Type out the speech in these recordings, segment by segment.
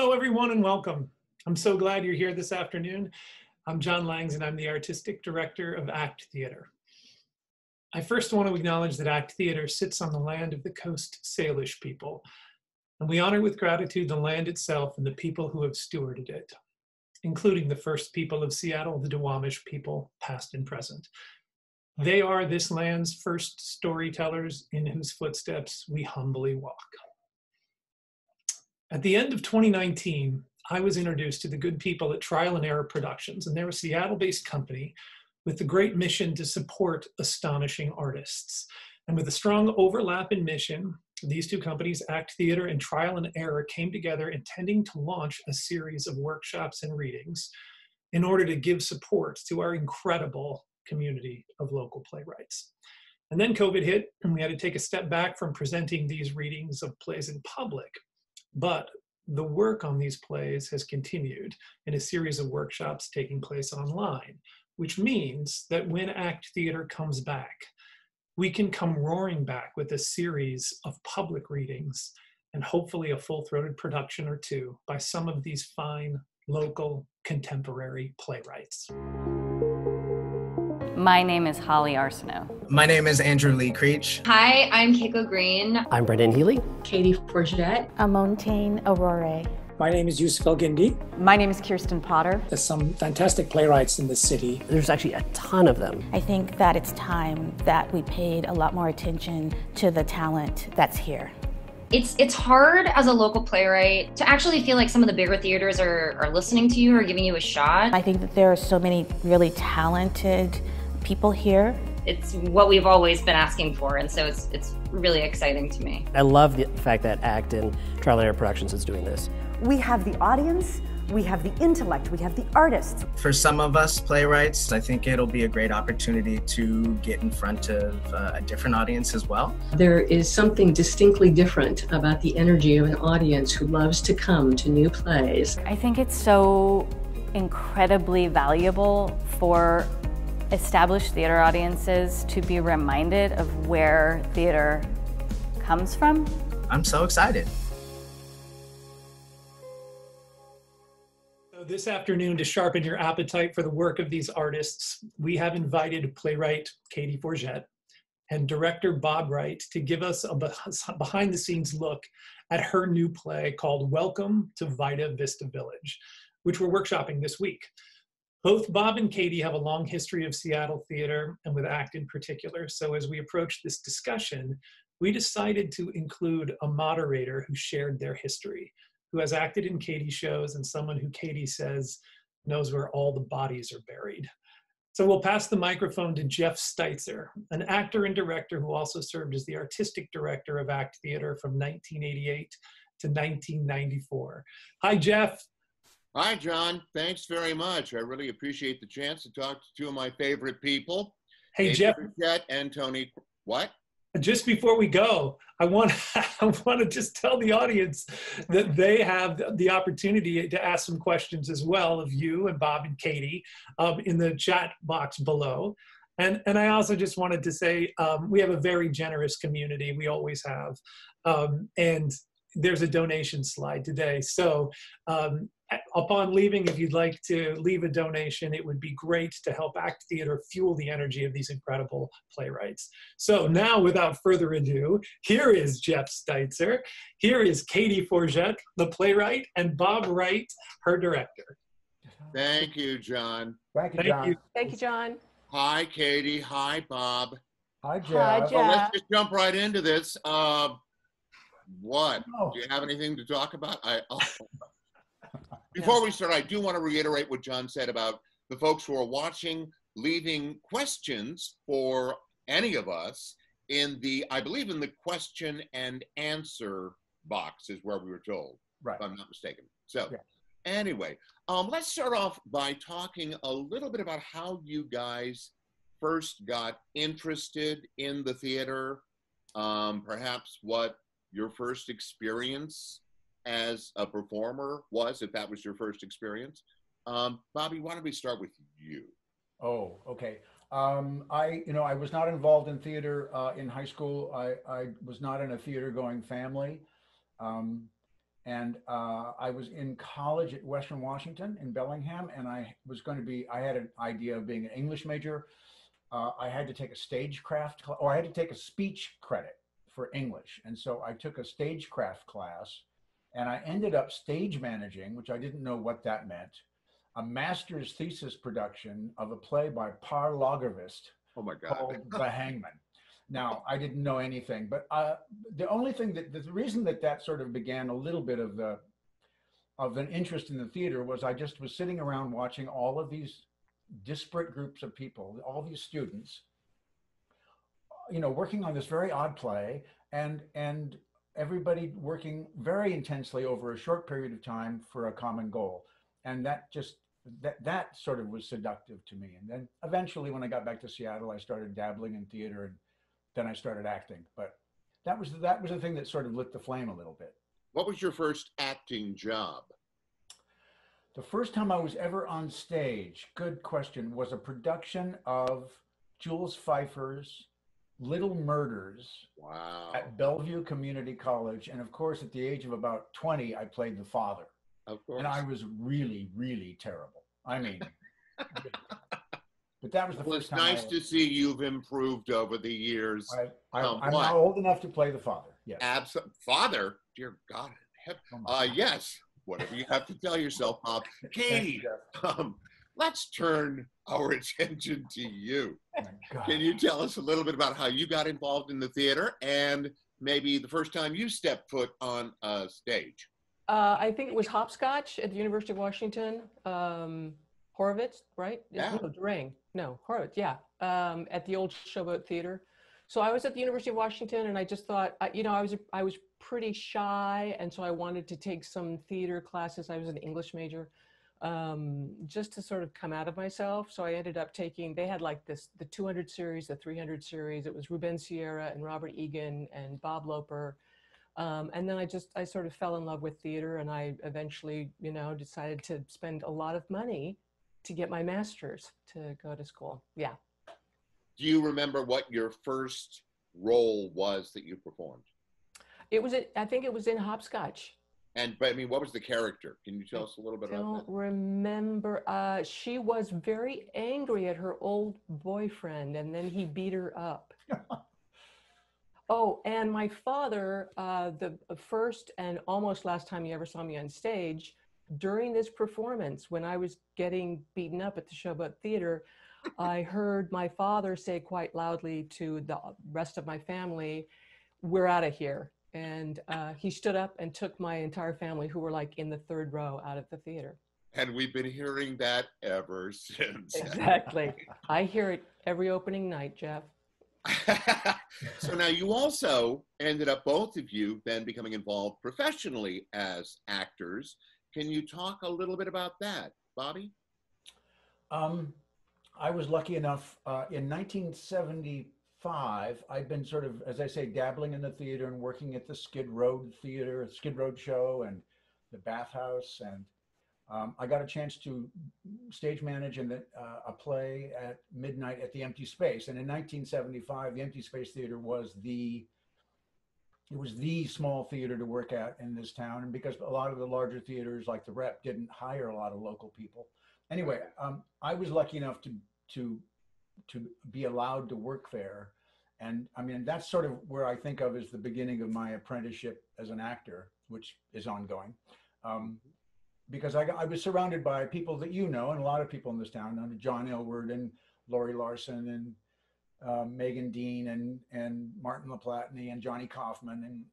Hello, everyone, and welcome. I'm so glad you're here this afternoon. I'm John Langs, and I'm the Artistic Director of ACT Theater. I first want to acknowledge that ACT Theater sits on the land of the Coast Salish people, and we honor with gratitude the land itself and the people who have stewarded it, including the first people of Seattle, the Duwamish people, past and present. They are this land's first storytellers in whose footsteps we humbly walk. At the end of 2019, I was introduced to the good people at Trial and Error Productions, and they're a Seattle-based company with the great mission to support astonishing artists. And with a strong overlap in mission, these two companies, ACT Theater and Trial and Error, came together intending to launch a series of workshops and readings in order to give support to our incredible community of local playwrights. And then COVID hit, and we had to take a step back from presenting these readings of plays in public. But the work on these plays has continued in a series of workshops taking place online, which means that when ACT Theater comes back, we can come roaring back with a series of public readings and hopefully a full-throated production or two by some of these fine, local, contemporary playwrights. My name is Holly Arsenault. My name is Andrew Lee Creech. Hi, I'm Keiko Green. I'm Brendan Healy. Katie Forgette. Amontaine Aurore. My name is Yusuf El-Gindi. My name is Kirsten Potter. There's some fantastic playwrights in this city. There's actually a ton of them. I think that it's time that we paid a lot more attention to the talent that's here. It's hard as a local playwright to actually feel like some of the bigger theaters are listening to you or giving you a shot. I think that there are so many really talented people here. It's what we've always been asking for, and so it's really exciting to me. I love the fact that ACT and Trial and Error Productions is doing this. We have the audience, we have the intellect, we have the artists. For some of us playwrights, I think it'll be a great opportunity to get in front of a different audience as well. There is something distinctly different about the energy of an audience who loves to come to new plays. I think it's so incredibly valuable for established theater audiences to be reminded of where theater comes from. I'm so excited. So this afternoon, to sharpen your appetite for the work of these artists, we have invited playwright Katie Forgette and director Bob Wright to give us a behind-the-scenes look at her new play called Welcome to Vita Vista Village, which we're workshopping this week. Both Bob and Katie have a long history of Seattle theater, and with ACT in particular. So as we approach this discussion, we decided to include a moderator who shared their history, who has acted in Katie's shows, and someone who Katie says knows where all the bodies are buried. So we'll pass the microphone to Jeff Steitzer, an actor and director who also served as the artistic director of ACT Theater from 1988 to 1994. Hi, Jeff. Hi, John. Thanks very much. I really appreciate the chance to talk to two of my favorite people. Hey, Jeff. Forgette and Tony. What? Just before we go, I want to just tell the audience that they have the opportunity to ask some questions as well of you and Bob and Katie in the chat box below. And I also just wanted to say we have a very generous community. We always have. And there's a donation slide today. So upon leaving, if you'd like to leave a donation, it would be great to help ACT Theater fuel the energy of these incredible playwrights. So now, without further ado, here is Jeff Steitzer. Here is Katie Forgette, the playwright, and Bob Wright, her director. Thank you, John. Thank you, John. Thank you, John. Hi, Katie. Hi, Bob. Hi, Jeff. Hi, Jeff. Well, let's just jump right into this. What? Oh. Do you have anything to talk about? Before we start, I do want to reiterate what John said about the folks who are watching, leaving questions for any of us in the, I believe in the question and answer box is where we were told, right, if I'm not mistaken. So yeah. Anyway, let's start off by talking a little bit about how you guys first got interested in the theater, perhaps what your first experience as a performer was, if that was your first experience. Bobby, why don't we start with you? Oh, okay. I was not involved in theater in high school. I was not in a theater going family. And I was in college at Western Washington in Bellingham, and I had an idea of being an English major. I had to take a stagecraft, or I had to take a speech credit for English. And so I took a stagecraft class, and I ended up stage managing, which I didn't know what that meant, a master's thesis production of a play by Par Lagervist called The Hangman. Now, I didn't know anything, but the reason that sort of began a little bit of an interest in the theater was I just was sitting around watching all of these disparate groups of people, all these students, working on this very odd play, and everybody working very intensely over a short period of time for a common goal. And that sort of was seductive to me. And then eventually when I got back to Seattle, I started dabbling in theater, and then I started acting. But that was the thing that sort of lit the flame a little bit. What was your first acting job? The first time I was ever on stage, good question, was a production of Jules Feiffer's Little Murders at Bellevue Community College. And of course, at the age of about 20, I played the father. Of course. And I was really, really terrible. I mean, but that was the first time. It's nice to see you've improved over the years. I'm now old enough to play the father. Yes. Absolutely. Father? Dear God. Yes. Whatever you have to tell yourself, Bob. Katie, let's turn our attention to you. Can you tell us a little bit about how you got involved in the theater and maybe the first time you stepped foot on a stage? I think it was Hopscotch at the University of Washington. Horowitz, right? Yeah. No, Durang. No, Horowitz, yeah. At the old Showboat Theater. So I was at the University of Washington, and I just thought, I was pretty shy, and so I wanted to take some theater classes. I was an English major, just to sort of come out of myself. So I ended up taking, they had like the 200 series, the 300 series. It was Ruben Sierra and Robert Egan and Bob Loper. And then I sort of fell in love with theater, and I eventually, decided to spend a lot of money to get my master's to go to school. Yeah. Do you remember what your first role was that you performed? I think it was in Hopscotch. But I mean, what was the character? Can you tell us a little bit about that? I don't remember. She was very angry at her old boyfriend, and then he beat her up. Oh, and my father, the first and almost last time he ever saw me on stage, during this performance, when I was getting beaten up at the Showboat Theater, I heard my father say quite loudly to the rest of my family, "We're out of here." And he stood up and took my entire family, who were like in the third row, out of the theater. And we've been hearing that ever since. Exactly. I hear it every opening night, Jeff. So now you also ended up, both of you, then becoming involved professionally as actors. Can you talk a little bit about that, Bobby? I was lucky enough in 1975. I'd been sort of, as I say, dabbling in the theater and working at the Skid Road Theater, Skid Road Show, and the Bathhouse, and I got a chance to stage manage a play at midnight at the Empty Space. And in 1975, the Empty Space Theater was the small theater to work at in this town. And because a lot of the larger theaters like the Rep didn't hire a lot of local people. Anyway, I was lucky enough to be allowed to work there. And I mean, that's sort of where I think of as the beginning of my apprenticeship as an actor, which is ongoing. Because I was surrounded by people that and a lot of people in this town, John Elward and Laurie Larson and Megan Dean and Martin LaPlatney and Johnny Kaufman, and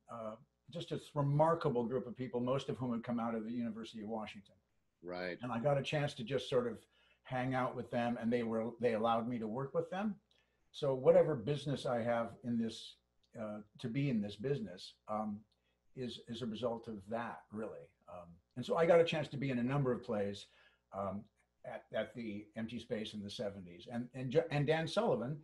just a remarkable group of people, most of whom had come out of the University of Washington. Right. And I got a chance to just sort of hang out with them, and they allowed me to work with them. So whatever business I have in this, to be in this business, is a result of that, really. And so I got a chance to be in a number of plays at the Empty Space in the 70s. And Dan Sullivan,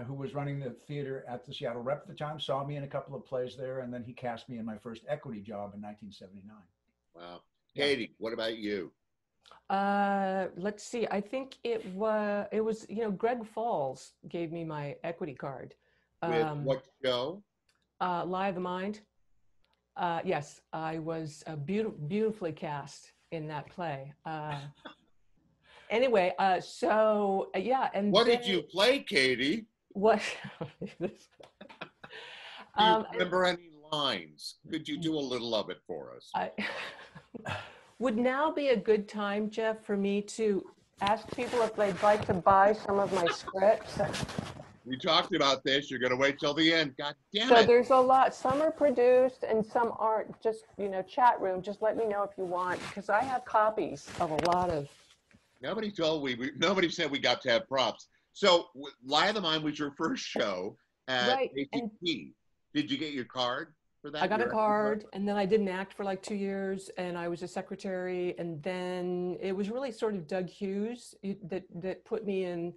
who was running the theater at the Seattle Rep at the time, saw me in a couple of plays there, and then he cast me in my first equity job in 1979. Wow. Katie, what about you? Let's see. I think it was Greg Falls gave me my equity card. With what show? Lie of the Mind. Yes, I was beautifully cast in that play. Anyway, so yeah, and what then, did you play, Katie? What? Do you remember any lines? Could you do a little of it for us? Would now be a good time, Jeff, for me to ask people if they'd like to buy some of my scripts? We talked about this. You're going to wait till the end. God damn So it. there's a lot. Some are produced and some aren't. Just, chat room. Just let me know if you want, because I have copies of a lot of. Nobody nobody said we got to have props. So Lie of the Mind was your first show at ACT. Did you get your card for that? I got a card, and then I didn't act for like 2 years, and I was a secretary, and then it was really sort of Doug Hughes that put me in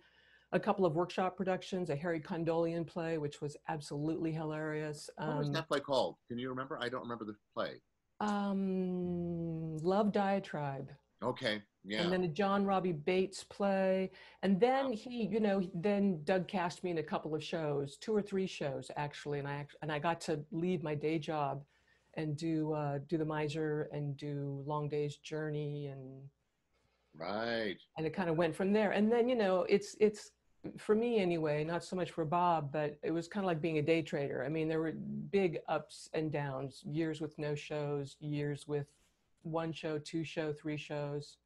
a couple of workshop productions, a Harry Condolian play, which was absolutely hilarious. What was that play called? Can you remember? I don't remember the play. Love Diatribe. Okay, yeah. And then a John Robbie Bates play. And then then Doug cast me in a couple of shows, 2 or 3 shows actually. And I got to leave my day job and do The Miser and do Long Day's Journey and. Right. And it kind of went from there. And then, it's for me anyway, not so much for Bob, but it was kind of like being a day trader. I mean, there were big ups and downs, years with no shows, years with 1 show, 2 show, 3 shows.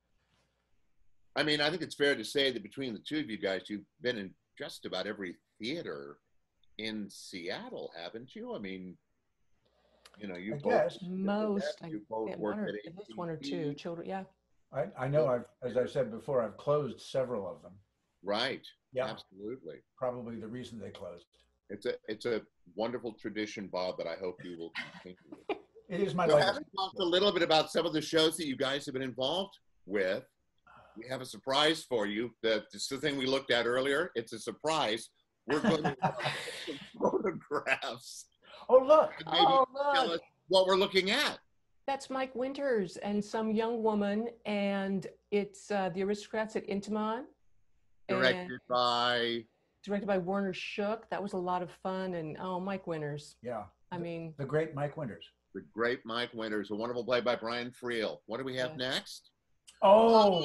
I mean, I think it's fair to say that between the two of you guys, you've been in just about every theater in Seattle, haven't you? I mean, you both. Most. You both work at at least 1 or 2 children. Yeah. I know. As I've said before, I've closed several of them. Right. Yeah. Absolutely. Probably the reason they closed. It's a wonderful tradition, Bob, that I hope you will continue. It is my So legacy. having talked a little bit about some of the shows that you guys have been involved with, we have a surprise for you. It's the thing we looked at earlier. It's a surprise. We're going to look at some photographs. Oh, look. Tell us what we're looking at. That's Mike Winters and some young woman, and it's The Aristocrats at Intiman. Directed by Werner Shook. That was a lot of fun, and Mike Winters. Yeah. I mean, the great Mike Winters. The great Mike Winters, a wonderful play by Brian Friel. What do we have next? Oh,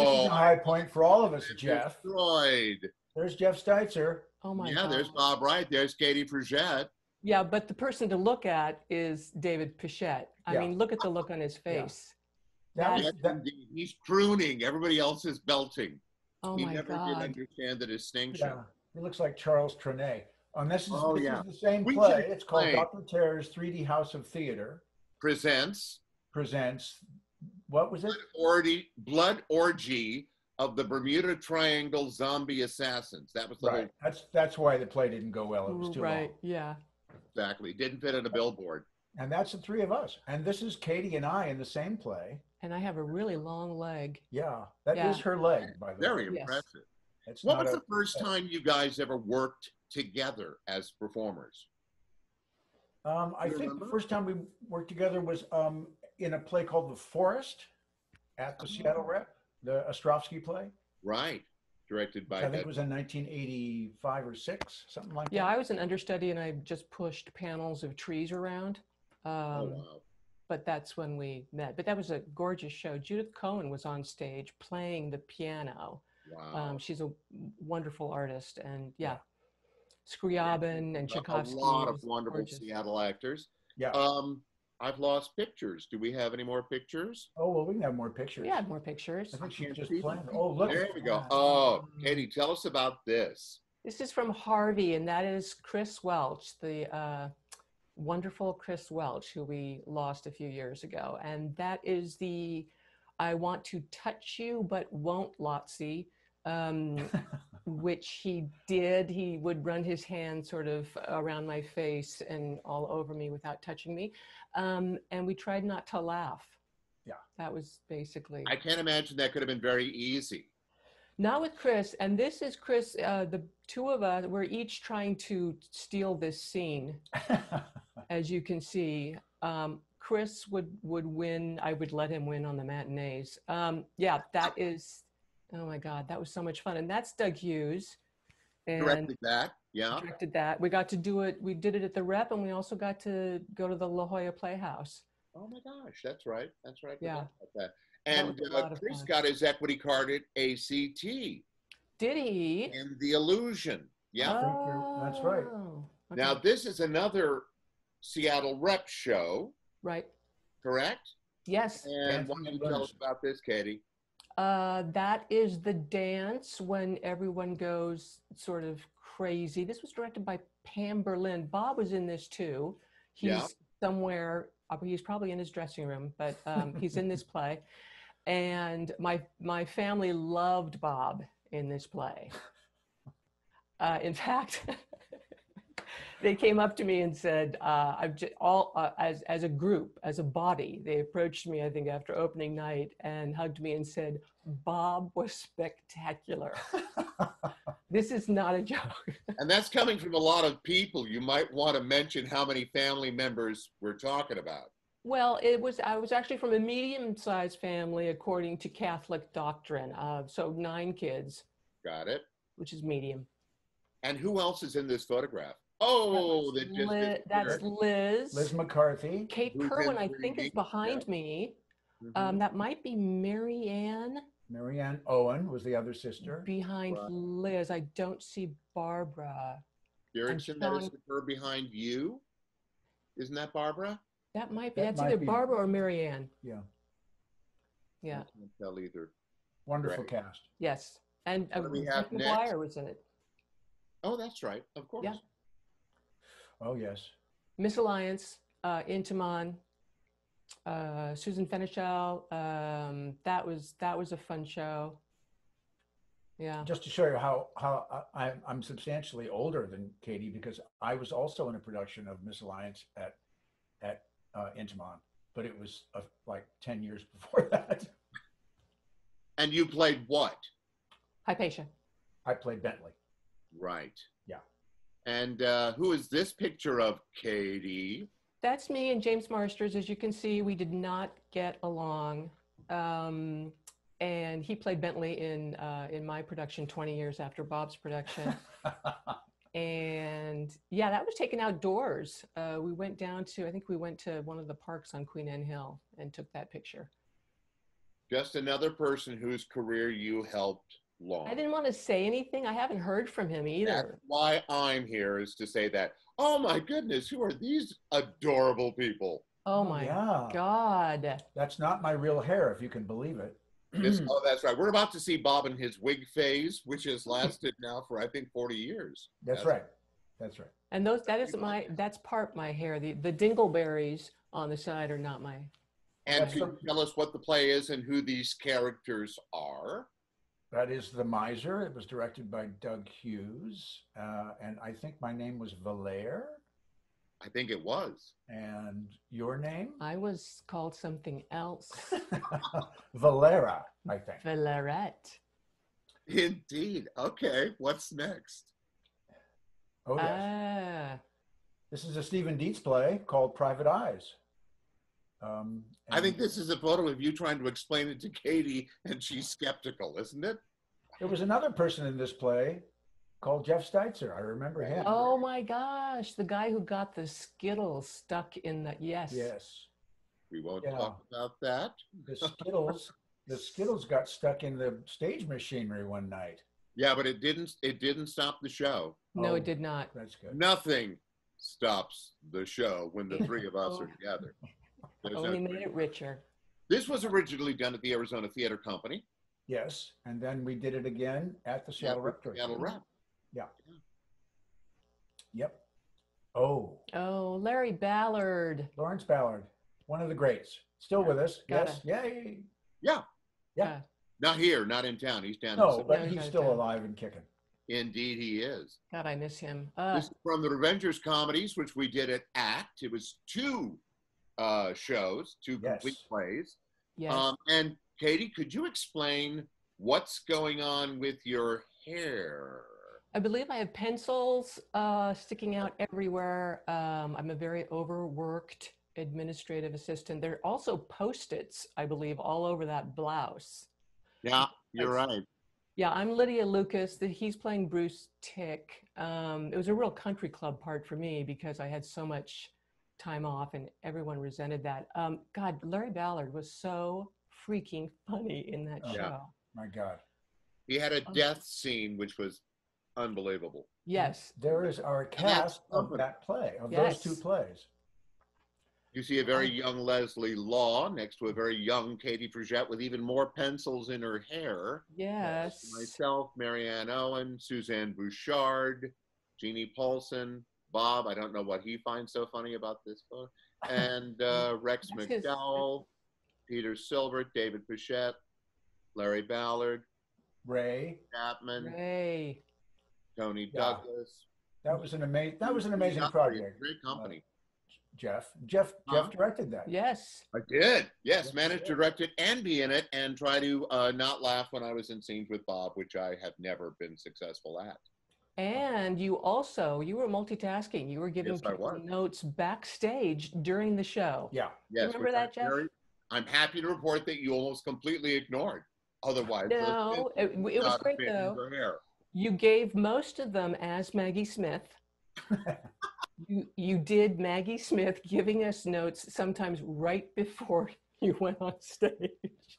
this is a high point for all of us, Jeff. Destroyed. There's Jeff Steitzer. Oh my God. Yeah, there's Bob Wright. There's Katie Forgette. Yeah, but the person to look at is David Pichette. I mean, look at the look on his face. Yeah. He's crooning. Everybody else is belting. Oh he my never God. did understand the distinction. Yeah, he looks like Charles Trenet. This is the same We play. should It's called play. Dr. Terror's 3D House of Theater. Presents. What was it? Blood Orgy of the Bermuda Triangle Zombie Assassins. That was the whole. That's why the play didn't go well. It was too long. Right, yeah. Exactly. Didn't fit on a billboard. And that's the 3 of us. And this is Katie and I in the same play. And I have a really long leg. Yeah, that is her leg, by the way. Very impressive. What was the first time you guys ever worked together as performers? I think the first time we worked together was in a play called The Forest at the Seattle Rep, the Ostrovsky play. Right. Directed by. I think it was in 1985 or 6, something like that. Yeah, I was an understudy and I just pushed panels of trees around. Wow. But that's when we met. But that was a gorgeous show. Judith Cohen was on stage playing the piano. Wow. She's a wonderful artist. And Scriabin and Tchaikovsky. A lot of wonderful Seattle actors. Yeah. I've lost pictures. Do we have any more pictures? Oh, well, we can have more pictures. We had more pictures. I think she's just playing. Oh, look. There we go. Oh, Katie, tell us about this. This is from Harvey, and that is Chris Welch, the wonderful Chris Welch, who we lost a few years ago. And that is the I Want to Touch You But Won't Lotsie, which he did. He would run his hand sort of around my face and all over me without touching me. And we tried not to laugh. Yeah. That was basically. I can't imagine that could have been very easy. Not with Chris. And this is Chris, the 2 of us, we're each trying to steal this scene. As you can see, Chris would win. I would let him win on the matinees. Yeah, that is, oh my God, that was so much fun. And that's Doug Hughes. And directed that, yeah. Directed that. We got to do it. We did it at the Rep, and we also got to go to the La Jolla Playhouse. Oh my gosh, that's right. That's right. I Yeah. forgot about that. And was a lot of Chris fun. got his equity card at ACT Did he? in The Illusion. Yeah. That's right. Oh, Now, okay. this is another Seattle Rep show, Right. correct? Yes. And why don't you tell us about this, Katie? That is the dance when everyone goes sort of crazy. This was directed by Pam Berlin. Bob was in this too. He's somewhere, he's probably in his dressing room, but he's in this play. And my family loved Bob in this play. In fact, they came up to me and said, as a group, as a body, they approached me, I think, after opening night and hugged me and said, Bob was spectacular. This is not a joke. And that's coming from a lot of people. You might want to mention how many family members we're talking about. Well, I was actually from a medium-sized family according to Catholic doctrine. So 9 kids. Got it. Which is medium. And who else is in this photograph? Oh, that's Liz. Liz McCarthy. Kate Kerwin, I think, is behind me. That might be Mary Ann. Mary Ann Owen was the other sister. Behind Liz. I don't see Barbara. Erickson, that is her behind you? Isn't that Barbara? That might be. That's either Barbara or Mary Ann. Yeah. Yeah. I can't tell either. Wonderful cast. Yes. And Mike McGuire was in it. Oh, that's right. Of course. Yeah. Oh, yes. Miss Alliance, Intiman, Susan Fenichel. That was a fun show. Yeah. Just to show you how I'm substantially older than Katie, because I was also in a production of Miss Alliance at Intiman, but it was like 10 years before that. And you played what? Hypatia. I played Bentley. Right. Yeah. And who is this picture of, Katie? That's me and James Marsters. As you can see, we did not get along. And he played Bentley in my production 20 years after Bob's production. And yeah, that was taken outdoors. We went down to, I think we went to one of the parks on Queen Anne Hill and took that picture. Just another person whose career you helped launch. I didn't want to say anything. I haven't heard from him either. That's why I'm here, is to say that, oh my goodness, who are these adorable people? Oh my God. That's not my real hair, if you can believe it. Oh, that's right. We're about to see Bob in his wig phase, which has lasted now for, I think, 40 years. That's right. That's right. And that's part my hair. The dingleberries on the side are not my. And can you tell us what the play is and who these characters are? That is The Miser. It was directed by Doug Hughes. And I think my name was Valere. I think it was. And your name? I was called something else. Valera, I think. Valerette. Indeed. Okay. What's next? Oh, yes. This is a Stephen Dietz play called Private Eyes. I think this is a photo of you trying to explain it to Katie, and she's skeptical, isn't it? There was another person in this play called Jeff Steitzer. I remember him. Oh my gosh, the guy who got the Skittles stuck in the, yes. Yes. We won't talk about that. The Skittles got stuck in the stage machinery one night. Yeah, but it didn't stop the show. No, it did not. That's good. Nothing stops the show when the three of us are together. Only made it richer. This was originally done at the Arizona Theater Company. Yes, and then we did it again at the Seattle Rep. Seattle Rep. Yeah. Yep. Oh. Oh, Larry Ballard. Lawrence Ballard, one of the greats. Still with us. Yes. Yay. Yeah. Yeah. Not here, not in town. He's down. No, but he's still alive and kicking. Indeed, he is. God, I miss him. This is from the Revengers comedies, which we did at ACT. It was 2 shows, 2 complete plays. Yes. And Katie, could you explain what's going on with your hair? I believe I have pencils sticking out everywhere. I'm a very overworked administrative assistant. There are also Post-its, I believe, all over that blouse. Yeah, you're right. Yeah, I'm Lydia Lucas. He's playing Bruce Tick. It was a real country club part for me because I had so much time off and everyone resented that. God, Larry Ballard was so freaking funny in that show. My God. He had a death scene, which was unbelievable. Yes. There is our cast of that play, of those two plays. You see a very young Leslie Law next to a very young Katie Forgette with even more pencils in her hair. Yes. Myself, Marianne Owen, Suzanne Bouchard, Jeannie Paulson, Bob, I don't know what he finds so funny about this book, and Rex McDowell, Peter Silbert, David Pichette, Larry Ballard, Ray Chapman, Ray, Tony Douglas. That was an amazing project. Great company. Jeff directed that. Yes. I did. Yes, managed to direct it and be in it and try to not laugh when I was in scenes with Bob, which I have never been successful at. And you were multitasking. You were giving people notes backstage during the show. Yeah. Yes. Remember that, Jeff? I'm happy to report that you almost completely ignored. Otherwise, no, it was great though. You gave most of them as Maggie Smith. You did Maggie Smith giving us notes sometimes right before you went on stage.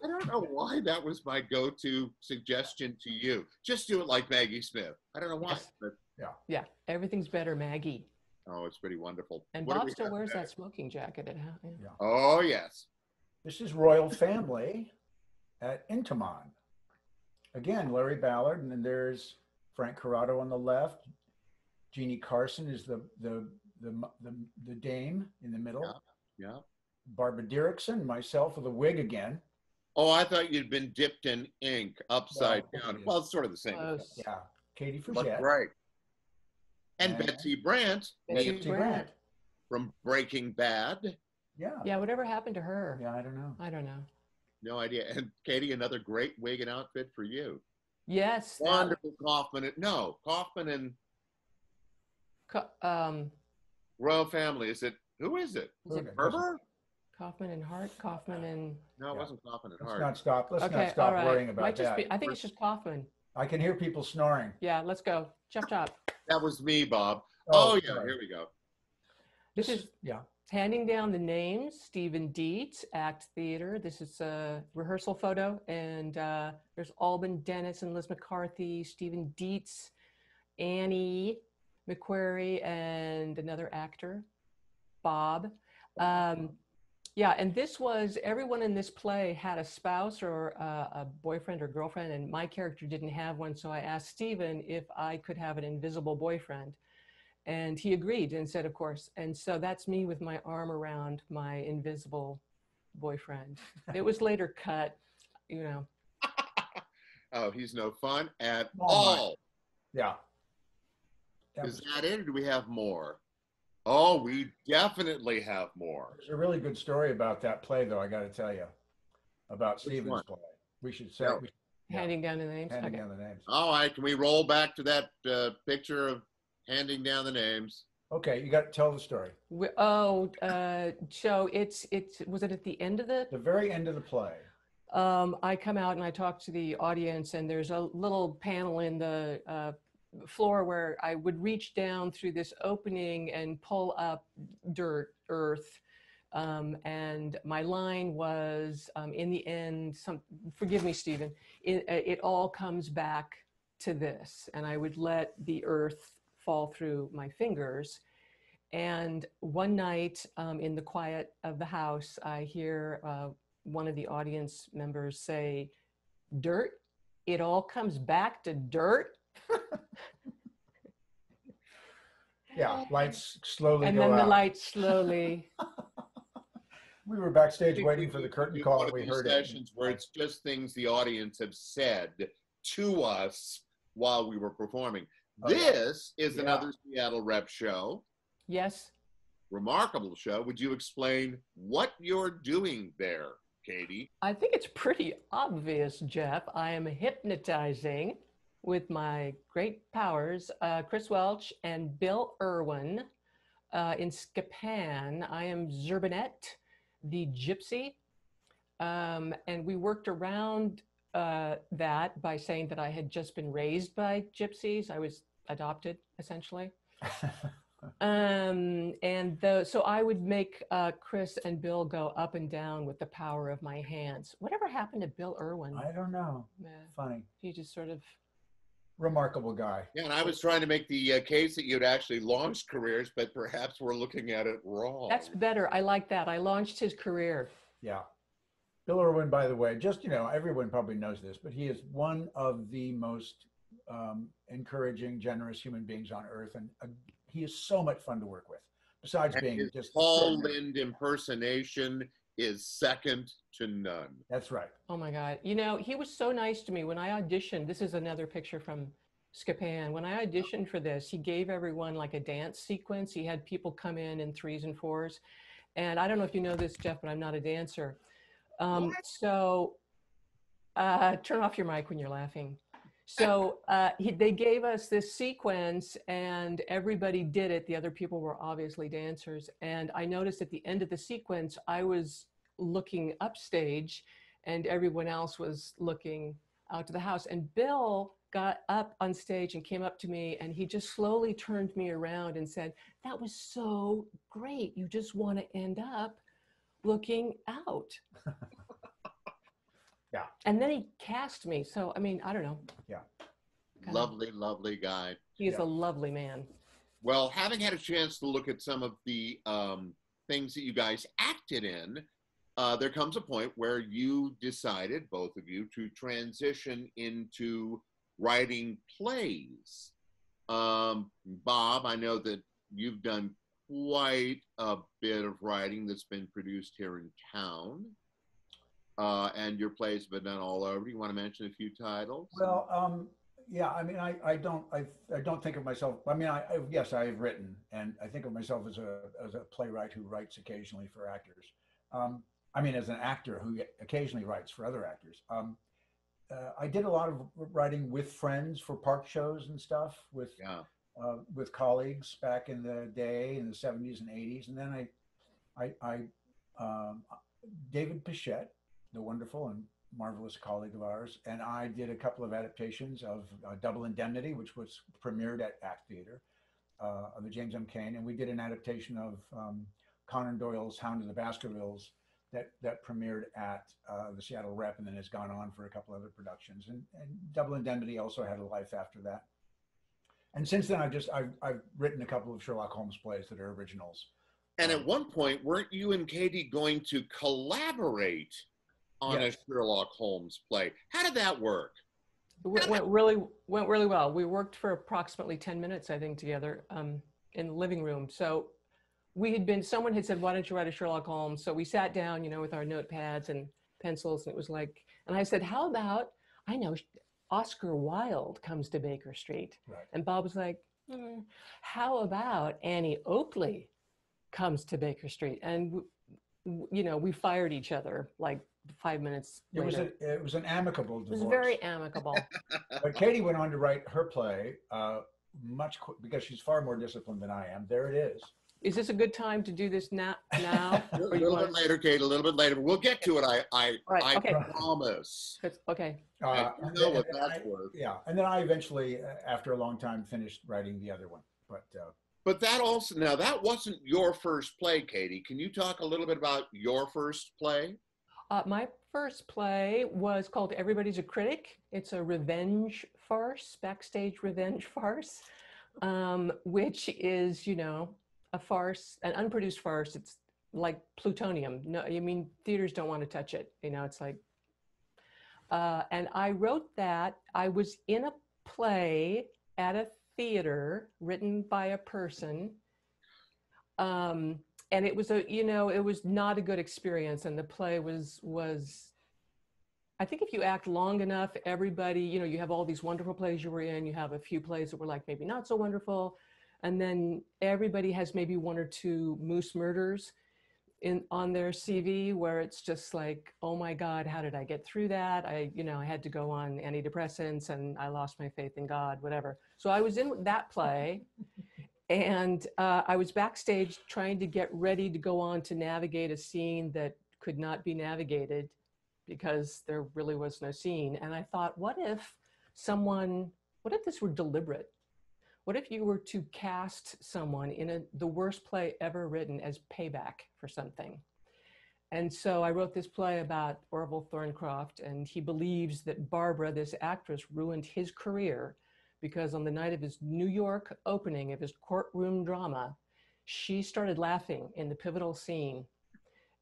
I don't know why that was my go-to suggestion to you. Just do it like Maggie Smith. I don't know why. Yes. But yeah, everything's better, Maggie. Oh, it's pretty wonderful. And Bob still wears that smoking jacket at home. Yeah. Oh, yes. This is Royal Family at Intiman. Again, Larry Ballard, and then there's Frank Corrado on the left. Jeannie Carson is the dame in the middle. Yeah. Barbara Derrickson, myself with a wig again. Oh, I thought you'd been dipped in ink upside down. Well, it's sort of the same. Yeah. Katie Forgette. Right. And Betsy Brandt. Betsy Brandt. From Breaking Bad. Yeah. Yeah, whatever happened to her? Yeah, I don't know. No idea. And Katie, another great wig and outfit for you. Yes. Wonderful Kaufman. Kaufman and Royal Family. Who is it? Herber? Kaufman and Hart? Kaufman and... No, it wasn't Kaufman and Hart. Let's not stop worrying about that. I think it's just Kaufman. I can hear people snoring. Yeah, let's go. Chop, chop. That was me, Bob. Oh yeah, sorry. Here we go. This is handing down the names. Stephen Dietz, Act Theater. This is a rehearsal photo. And there's Alban Dennis and Liz McCarthy, Stephen Dietz, Annie McQuarrie, and another actor, Bob. Yeah, and this was, everyone in this play had a spouse or a boyfriend or girlfriend, and my character didn't have one, so I asked Stephen if I could have an invisible boyfriend. And he agreed and said, of course. And so that's me with my arm around my invisible boyfriend. It was later cut, you know. Oh, he's no fun at all. Yeah. Is that it, or do we have more? Oh, we definitely have more. There's a really good story about that play, though, I got to tell you, about Stephen's play. We should say. Handing down the names? Handing down the names. All right, can we roll back to that picture of handing down the names? Okay, you got to tell the story. So was it at the end of the very end of the play? I come out and I talk to the audience, and there's a little panel in the floor where I would reach down through this opening and pull up earth. And my line was, in the end, forgive me, Stephen, it all comes back to this. And I would let the earth fall through my fingers. And one night in the quiet of the house, I hear one of the audience members say, "Dirt? It all comes back to dirt?" Yeah, lights slowly and go out. then the lights slowly. We were backstage waiting for the curtain call, and we heard sessions where it's just things the audience have said to us while we were performing. This is another Seattle Rep show. Yes. Remarkable show. Would you explain what you're doing there, Katie? I think it's pretty obvious, Jeff. I am hypnotizing with my great powers, Chris Welch and Bill Irwin in Scapan. I am Zerbinette, the gypsy, and we worked around that by saying that I had just been raised by gypsies. I was adopted, essentially. So I would make Chris and Bill go up and down with the power of my hands. Whatever happened to Bill Irwin? I don't know. Funny. He just sort of... Remarkable guy. Yeah, and I was trying to make the case that you'd actually launched careers, but perhaps we're looking at it wrong. That's better. I like that. I launched his career. Yeah. Bill Irwin, by the way, just, you know, everyone probably knows this, but he is one of the most encouraging, generous human beings on earth. And he is so much fun to work with, besides and being his just... Paul Lind impersonation is second to none. That's right. Oh my God. You know, he was so nice to me when I auditioned. This is another picture from Scapan. When I auditioned for this, he gave everyone like a dance sequence. He had people come in 3s and 4s. And I don't know if you know this, Jeff, but I'm not a dancer. So turn off your mic when you're laughing. So they gave us this sequence and everybody did it. The other people were obviously dancers. And I noticed at the end of the sequence, I was looking upstage and everyone else was looking out to the house. And Bill got up on stage and came up to me and he just slowly turned me around and said, "That was so great. You just want to end up looking out." Yeah. And then he cast me. So, I mean, I don't know. Yeah. Lovely, lovely guy. He is a lovely man. Well, having had a chance to look at some of the things that you guys acted in, there comes a point where you decided, both of you, to transition into writing plays. Bob, I know that you've done quite a bit of writing that's been produced here in town. And your plays have been done all over. Do you want to mention a few titles? Well, yeah, I mean, I don't think of myself, I mean, yes, I have written, and I think of myself as a playwright who writes occasionally for actors. I mean, as an actor who occasionally writes for other actors. I did a lot of writing with friends for park shows and stuff, with colleagues back in the day, in the 70s and 80s. And then David Pichette, the wonderful and marvelous colleague of ours, and I did a couple of adaptations of Double Indemnity, which was premiered at Act Theater, of the James M. Cain, and we did an adaptation of Conan Doyle's Hound of the Baskervilles that premiered at the Seattle Rep and then has gone on for a couple other productions. And Double Indemnity also had a life after that. And since then, I've written a couple of Sherlock Holmes plays that are originals. And at one point, weren't you and Katie going to collaborate on a Sherlock Holmes play? How did that work? It went really well. We worked for approximately 10 minutes, I think, together in the living room. So someone had said, "Why don't you write a Sherlock Holmes?" So we sat down, you know, with our notepads and pencils, and it was like, and I said, "How about, I know Oscar Wilde comes to Baker Street." Right. And Bob was like, "How about Annie Oakley comes to Baker Street?" And, you know, we fired each other like 5 minutes later. It was an amicable divorce. It was very amicable. But Katie went on to write her play because she's far more disciplined than I am. There it is. Is this a good time to do this now? A little bit later, Kate, a little bit later. We'll get to it, I promise. Okay. I know what that's worth. Yeah, and then I eventually, after a long time, finished writing the other one. But that also, now that wasn't your first play, Katie. Can you talk a little bit about your first play? My first play was called Everybody's a Critic. It's a revenge farce, backstage revenge farce, which is, you know, a farce, an unproduced farce. It's like plutonium. No, I mean, theaters don't want to touch it. You know, it's like, and I wrote that. I was in a play at a theater written by a person. And it was it was not a good experience. And the play was, I think if you act long enough, everybody, you know, you have all these wonderful plays you were in, you have a few plays that were like maybe not so wonderful. And then everybody has maybe 1 or 2 moose murders on their CV where it's just like, oh my God, how did I get through that? I had to go on antidepressants and I lost my faith in God, whatever. So I was in that play and I was backstage trying to get ready to go on to navigate a scene that could not be navigated because there really was no scene. And I thought, what if this were deliberate? What if you were to cast someone in the worst play ever written as payback for something? And so I wrote this play about Orville Thorncroft, and he believes that Barbara, this actress, ruined his career because on the night of his New York opening of his courtroom drama, she started laughing in the pivotal scene,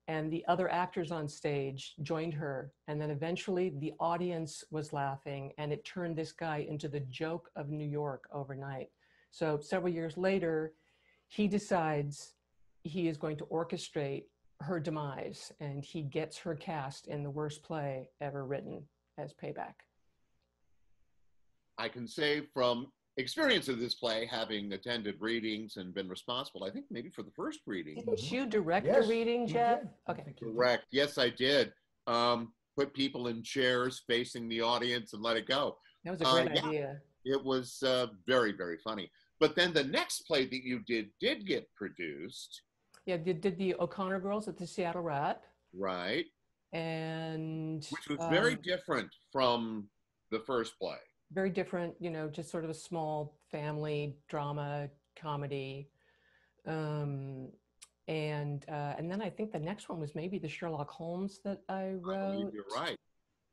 and the other actors on stage joined her. And then eventually the audience was laughing, and it turned this guy into the joke of New York overnight. So several years later, he decides he is going to orchestrate her demise, and he gets her cast in the worst play ever written as payback. I can say from experience of this play, having attended readings and been responsible, I think maybe for the first reading. Didn't you direct the reading, Jeff? Okay. Correct. Yes, I did. Put people in chairs facing the audience and let it go. That was a great idea. It was very, very funny. But then the next play that you did get produced. Yeah, did the O'Connor Girls at the Seattle Rep. Right. And which was very different from the first play. Very different, you know, just sort of a small family drama comedy. And then I think the next one was maybe the Sherlock Holmes that I wrote. I believe you're right.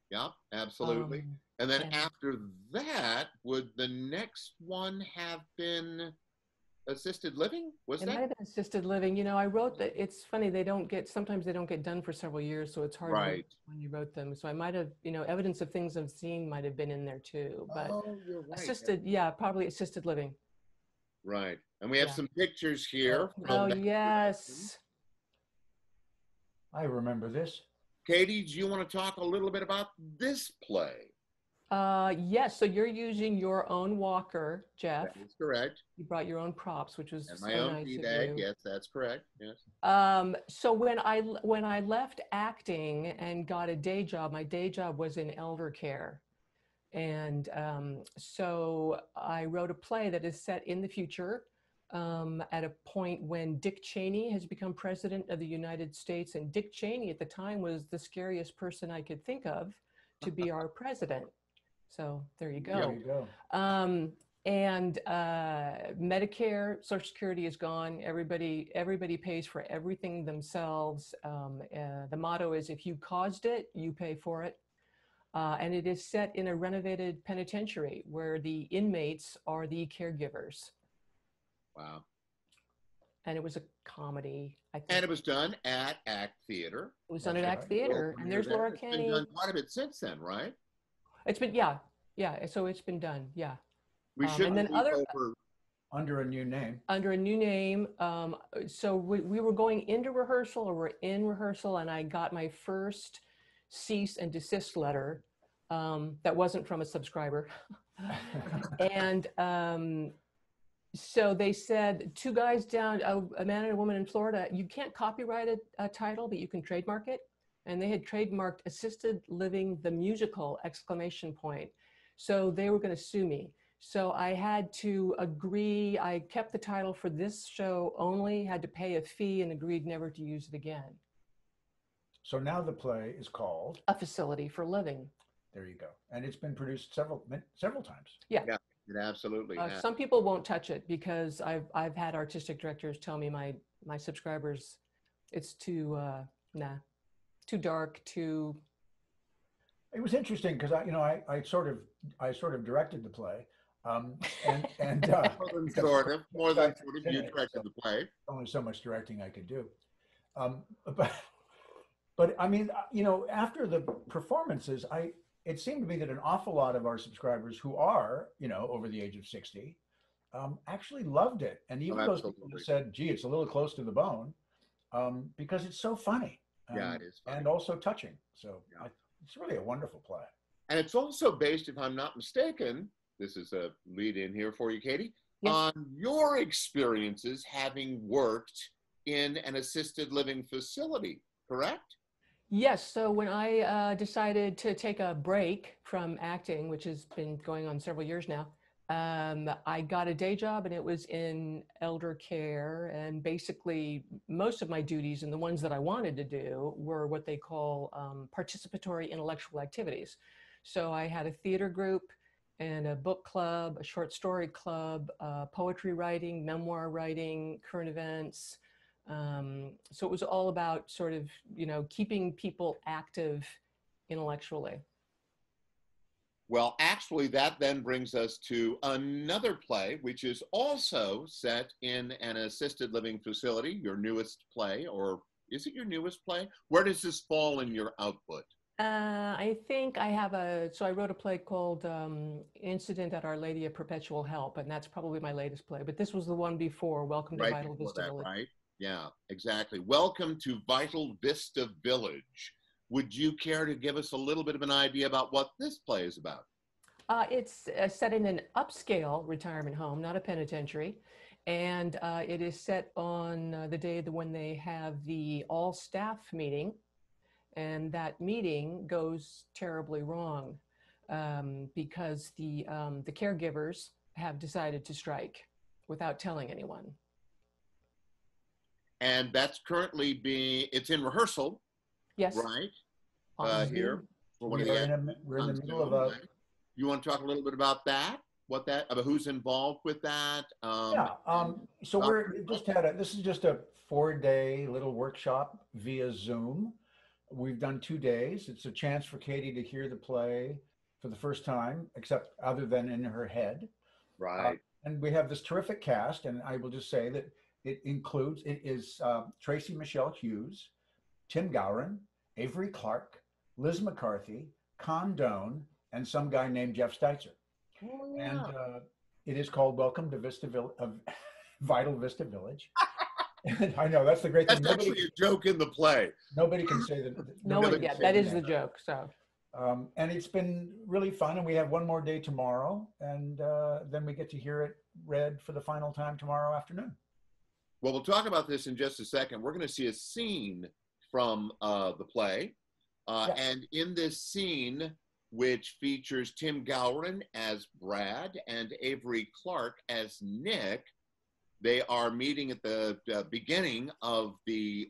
Yeah, absolutely. And then after that, would the next one have been assisted living? It might have been assisted living. You know, I wrote that. It's funny, sometimes they don't get done for several years, so it's hard to know when you wrote them. So I might have, you know, evidence of things I've seen might have been in there too. But you're right. Assisted, probably assisted living. Right. And we have some pictures here. Oh, yes. I remember this. Katie, do you want to talk a little bit about this play? Yes, so you're using your own walker, Jeff. That is correct. You brought your own props, which was and my own nice feed of egg. you. Yes, that's correct. Yes. So when I left acting and got a day job, my day job was in elder care. And so I wrote a play that is set in the future at a point when Dick Cheney has become president of the United States. And Dick Cheney at the time was the scariest person I could think of to be our president. So there you go. There you go. And Medicare, Social Security is gone. Everybody pays for everything themselves. The motto is, if you caused it, you pay for it. And it is set in a renovated penitentiary where the inmates are the caregivers. Wow. And it was a comedy, I think. And it was done at ACT Theater. It was done at ACT Theater. And there's Laura Kenny. It's been done quite a bit since then, right? It's been, so it's been done, yeah. We should and then under a new name. Under a new name. So we were going into rehearsal, or we're in rehearsal, and I got my first cease and desist letter that wasn't from a subscriber. And so they said, two guys down, a man and a woman in Florida, you can't copyright a title, but you can trademark it. And they had trademarked Assisted Living, the musical, ! So they were going to sue me. So I had to agree. I kept the title for this show only, had to pay a fee, and agreed never to use it again. So now the play is called A Facility for Living. There you go. And it's been produced several times. Yeah. Yeah, it absolutely has. Some people won't touch it because I've had artistic directors tell me my subscribers, it's too, too dark, too. It was interesting because I sort of directed the play, and more than sort of you directed the play. Only so much directing I could do, but I mean, after the performances, it seemed to me that an awful lot of our subscribers who are over the age of 60 actually loved it, and even those people who said, "Gee, it's a little close to the bone," because it's so funny. Yeah, it is funny. And also touching. So it's really a wonderful play. And it's also based, if I'm not mistaken, this is a lead in here for you, Katie, yes, on your experiences having worked in an assisted living facility, correct? Yes. So when I decided to take a break from acting, which has been going on several years now, I got a day job and it was in elder care, and basically most of my duties and the ones that I wanted to do were what they call participatory intellectual activities. So I had a theater group and a book club, a short story club, poetry writing, memoir writing, current events. So it was all about sort of, you know, keeping people active intellectually. Well, actually, that then brings us to another play, which is also set in an assisted living facility, your newest play, or is it your newest play? Where does this fall in your output? I think I have so I wrote a play called Incident at Our Lady of Perpetual Help, and that's probably my latest play, but this was the one before, Welcome to Vital Vista Village. Right? Yeah, exactly. Welcome to Vital Vista Village. Would you care to give us a little bit of an idea about what this play is about? It's set in an upscale retirement home, not a penitentiary. And it is set on the day when they have the all-staff meeting. And that meeting goes terribly wrong because the caregivers have decided to strike without telling anyone. And that's currently it's in rehearsal. Yes. Right. Here. We're in the middle of a... You want to talk a little bit about that? About who's involved with that? So this is just a 4-day little workshop via Zoom. We've done 2 days. It's a chance for Katie to hear the play for the first time, except other than in her head. Right. And we have this terrific cast, and I will just say that it is Tracy Michelle Hughes, Tim Gowron, Avery Clark, Liz McCarthy, Con Doan, and some guy named Jeff Steitzer. Oh, yeah. And it is called Welcome to Vital Vista Village. And I know, that's the great thing. That's actually a joke in the play. Nobody can say that. That is the joke. So. And it's been really fun, and we have one more day tomorrow, and then we get to hear it read for the final time tomorrow afternoon. Well, we'll talk about this in just a second. We're going to see a scene from the play. And in this scene, which features Tim Gowron as Brad and Avery Clark as Nick, they are meeting at the beginning of the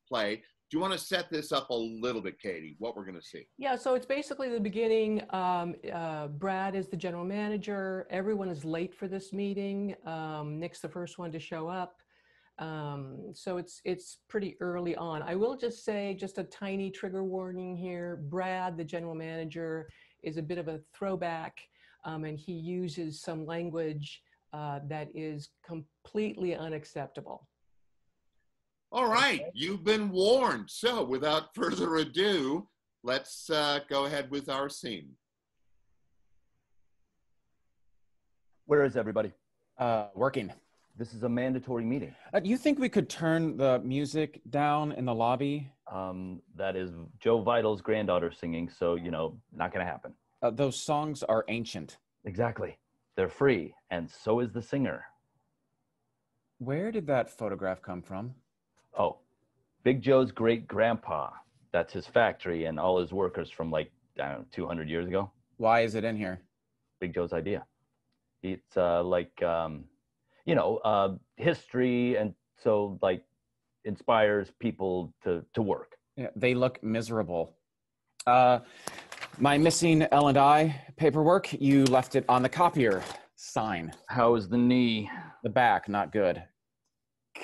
play. Do you want to set this up a little bit, Katie, what we're going to see? Yeah, so it's basically the beginning. Brad is the general manager. Everyone is late for this meeting. Nick's the first one to show up. So it's pretty early on. I will just say, just a tiny trigger warning here. Brad, the general manager, is a bit of a throwback, and he uses some language that is completely unacceptable. All right, you've been warned. So without further ado, let's go ahead with our scene. Where is everybody? Working. This is a mandatory meeting. Do you think we could turn the music down in the lobby? That is Joe Vital's granddaughter singing, so, you know, not going to happen. Those songs are ancient. Exactly. They're free, and so is the singer. Where did that photograph come from? Oh, Big Joe's great-grandpa. That's his factory and all his workers from, like, I don't know, 200 years ago. Why is it in here? Big Joe's idea. It's you know, history, and so, like, inspires people to work. Yeah, they look miserable. My missing L&I paperwork, you left it on the copier. Sign. How is the knee? The back, not good.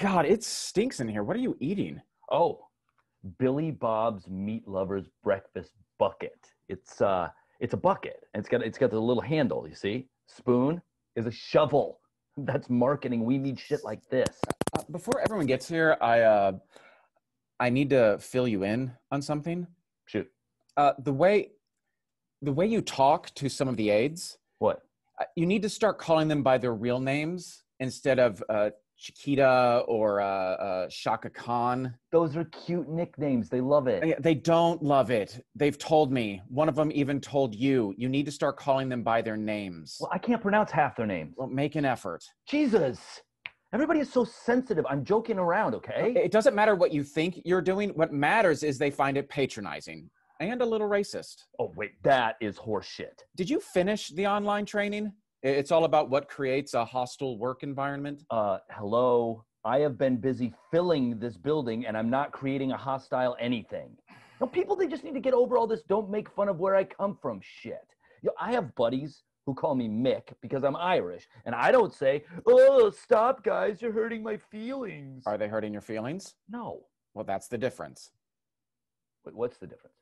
God, it stinks in here. What are you eating? Oh, Billy Bob's Meat Lover's Breakfast Bucket. It's a bucket, and it's got the little handle, you see? Spoon is a shovel. That's marketing. We need shit like this. Before everyone gets here, I need to fill you in on something. Shoot. The way you talk to some of the aides. What? You need to start calling them by their real names instead of Chiquita or Shaka Khan. Those are cute nicknames. They love it. They don't love it. They've told me. One of them even told you. You need to start calling them by their names. Well, I can't pronounce half their names. Well, make an effort. Jesus. Everybody is so sensitive. I'm joking around, okay? It doesn't matter what you think you're doing. What matters is they find it patronizing and a little racist. Oh, wait, that is horseshit. Did you finish the online training? It's all about what creates a hostile work environment. Hello. I have been busy filling this building and I'm not creating a hostile anything. No, people, they just need to get over all this don't make fun of where I come from shit. You know, I have buddies who call me Mick because I'm Irish, and I don't say, oh, stop, guys, you're hurting my feelings. Are they hurting your feelings? No. Well, that's the difference. Wait, what's the difference?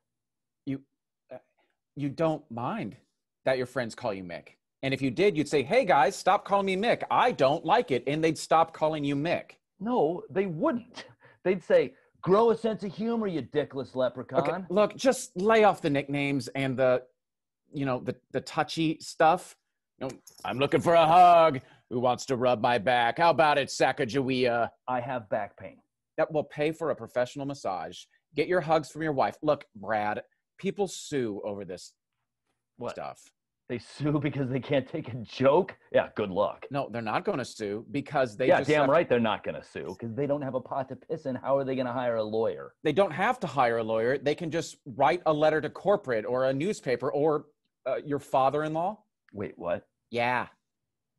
You don't mind that your friends call you Mick. And if you did, you'd say, hey, guys, stop calling me Mick. I don't like it. And they'd stop calling you Mick. No, they wouldn't. They'd say, grow a sense of humor, you dickless leprechaun. Okay, look, just lay off the nicknames and the touchy stuff. You know, I'm looking for a hug. Who wants to rub my back? How about it, Sacagawea? I have back pain. That will pay for a professional massage. Get your hugs from your wife. Look, Brad, people sue over this stuff. They sue because they can't take a joke? Yeah, good luck. No, they're not going to sue because they just damn right they're not going to sue because they don't have a pot to piss in. How are they going to hire a lawyer? They don't have to hire a lawyer. They can just write a letter to corporate or a newspaper or your father-in-law. Wait, what? Yeah.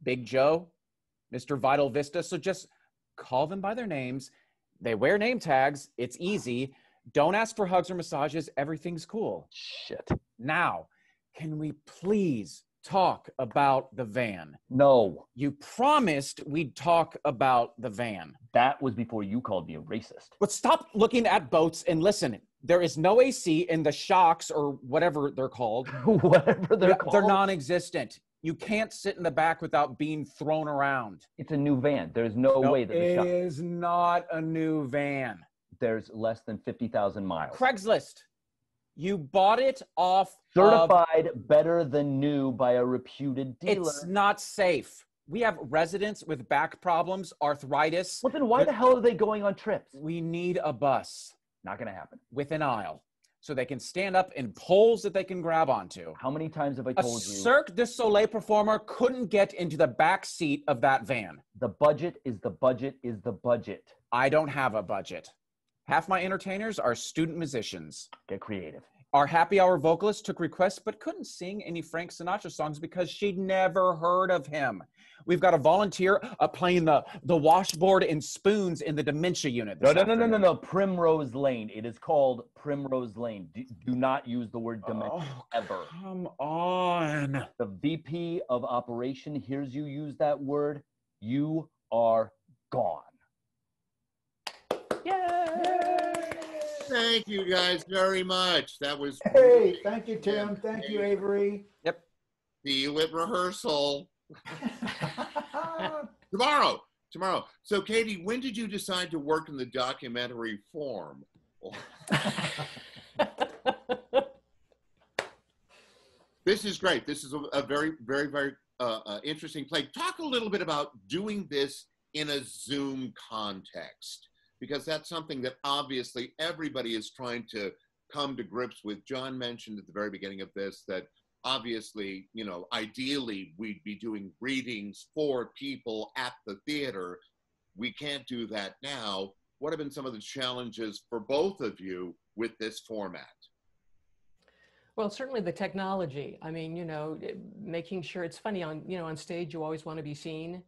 Big Joe, Mr. Vital Vista. So just call them by their names. They wear name tags. It's easy. Don't ask for hugs or massages. Everything's cool. Shit. Now, can we please talk about the van? No. You promised we'd talk about the van. That was before you called me a racist. But stop looking at boats and listen. There is no AC in the shocks or whatever they're called. Whatever they're called? They're non-existent. You can't sit in the back without being thrown around. It's a new van. There's no way that it is not a new van. There's less than 50,000 miles. Craigslist. You bought it off certified better than new by a reputed dealer. It's not safe. We have residents with back problems, arthritis. Well, then why the hell are they going on trips? We need a bus. Not going to happen. With an aisle. So they can stand up in poles that they can grab onto. How many times have I told you? A Cirque du Soleil performer couldn't get into the back seat of that van. The budget is the budget is the budget. I don't have a budget. Half my entertainers are student musicians. Get creative. Our happy hour vocalist took requests but couldn't sing any Frank Sinatra songs because she'd never heard of him. We've got a volunteer playing the washboard and spoons in the dementia unit. No. Primrose Lane. It is called Primrose Lane. Do not use the word dementia ever. Come on. The VP of Operation hears you use that word. You are gone. Thank you guys very much. That was hey, thank you, Tim. Thank you, Avery. Yep. See you at rehearsal. Tomorrow. So Katie, when did you decide to work in the documentary form? This is great. This is a very, very, very interesting play. Talk a little bit about doing this in a Zoom context, because that's something that obviously everybody is trying to come to grips with. John mentioned at the very beginning of this that obviously, you know, ideally we'd be doing readings for people at the theater. We can't do that now. What have been some of the challenges for both of you with this format? Well, certainly the technology. I mean, you know, making sure it's funny on stage, you always want to be seen.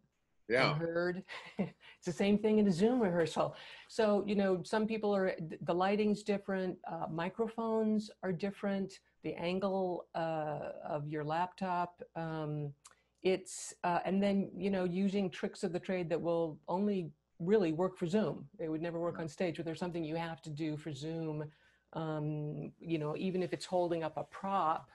Yeah. Heard. It's the same thing in a Zoom rehearsal. So, you know, some people the lighting's different, microphones are different, the angle of your laptop, and then, you know, using tricks of the trade that will only really work for Zoom. They would never work on stage, but there's something you have to do for Zoom, you know, even if it's holding up a prop.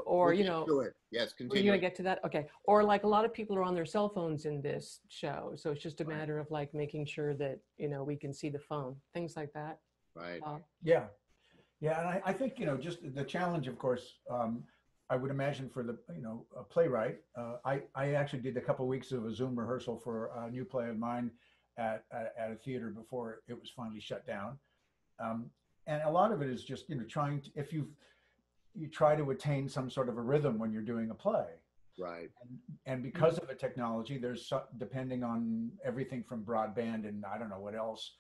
Or, you know, yes, continue. You're gonna get to that? Okay. Or like a lot of people are on their cell phones in this show. So it's just a matter of like making sure that, you know, we can see the phone, things like that. Right. Yeah. And I think, you know, just the challenge, of course, I would imagine for the, you know, a playwright, I actually did a couple of weeks of a Zoom rehearsal for a new play of mine at a theater before it was finally shut down. And a lot of it is just, you know, trying to, if you try to attain some sort of a rhythm when you're doing a play. Right. And because of the technology, there's, depending on everything from broadband and I don't know what else,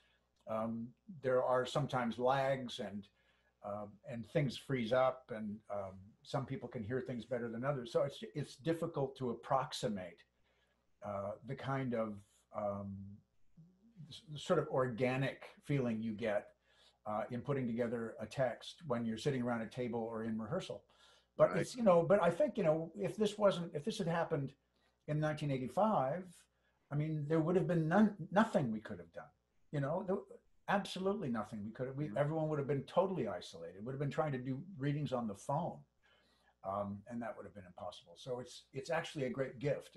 there are sometimes lags and things freeze up. And some people can hear things better than others. So it's difficult to approximate the kind of sort of organic feeling you get in putting together a text when you're sitting around a table or in rehearsal. But Right. it's, but I think, if this had happened in 1985, I mean, there would have been nothing we could have done, absolutely nothing we could have, everyone would have been totally isolated, would have been trying to do readings on the phone. And that would have been impossible. So it's actually a great gift.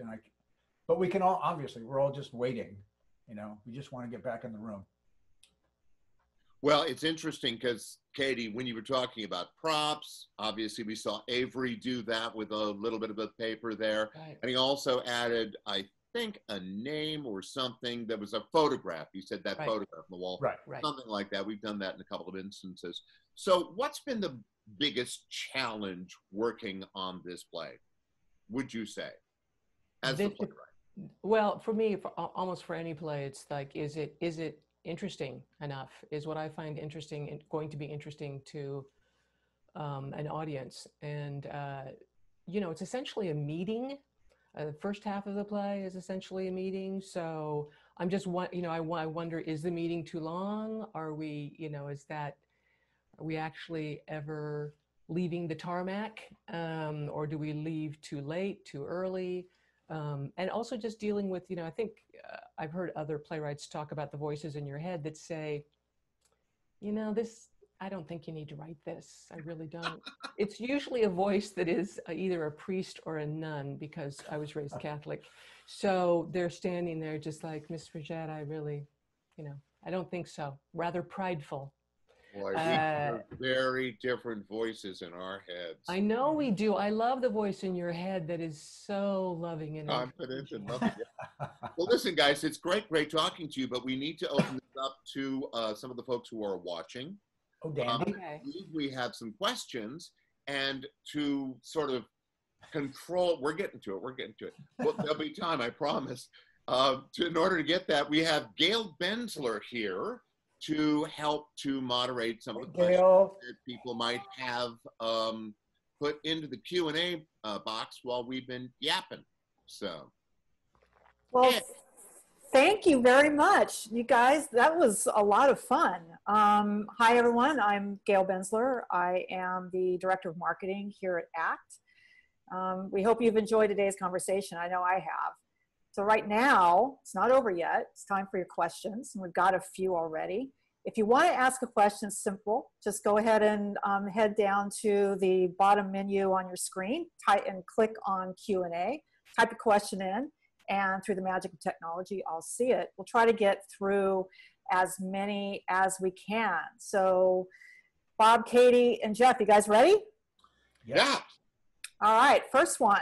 But we can all, obviously, we're all just waiting, we just want to get back in the room. Well, it's interesting because, Katie, when you were talking about props, obviously we saw Avery do that with a little bit of the paper there. Right. And he also added, I think, a name or something that was a photograph. He said that Right. photograph on the wall. Right. Right. Something like that. We've done that in a couple of instances. So what's been the biggest challenge working on this play, would you say, as the playwright? Well, for me, almost for any play, it's like, is it interesting enough? Is what I find interesting and going to be interesting to an audience? And it's essentially a meeting. The first half of the play is essentially a meeting. So I'm just I wonder, is the meeting too long? Are we, are we actually ever leaving the tarmac, or do we leave too late, too early? And also just dealing with, I think I've heard other playwrights talk about the voices in your head that say, I don't think you need to write this. I really don't. It's usually a voice that is either a priest or a nun, because I was raised Catholic. So they're standing there just like, Miss Forgette, I really, I don't think so. Rather prideful. Boy, we hear very different voices in our heads. I know we do. I love the voice in your head that is so loving and confident and loving. Well, listen, guys, it's great talking to you, but we need to open this up to some of the folks who are watching. Oh, damn. Okay. We have some questions, and to sort of control, we're getting to it. Well, there'll be time, I promise. In order to get that, we have Gail Bensler here to help to moderate some of the questions that people might have put into the Q&A box while we've been yapping. So, well, thank you very much, you guys. That was a lot of fun. Hi, everyone. I'm Gail Bensler. I am the Director of Marketing here at ACT. We hope you've enjoyed today's conversation. I know I have. So right now, it's not over yet. It's time for your questions. And we've got a few already. If you want to ask a question, it's simple. Just go ahead and head down to the bottom menu on your screen, type and click on Q&A, type a question in, and through the magic of technology, I'll see it. We'll try to get through as many as we can. So Bob, Katie, and Jeff, you guys ready? Yeah. All right, first one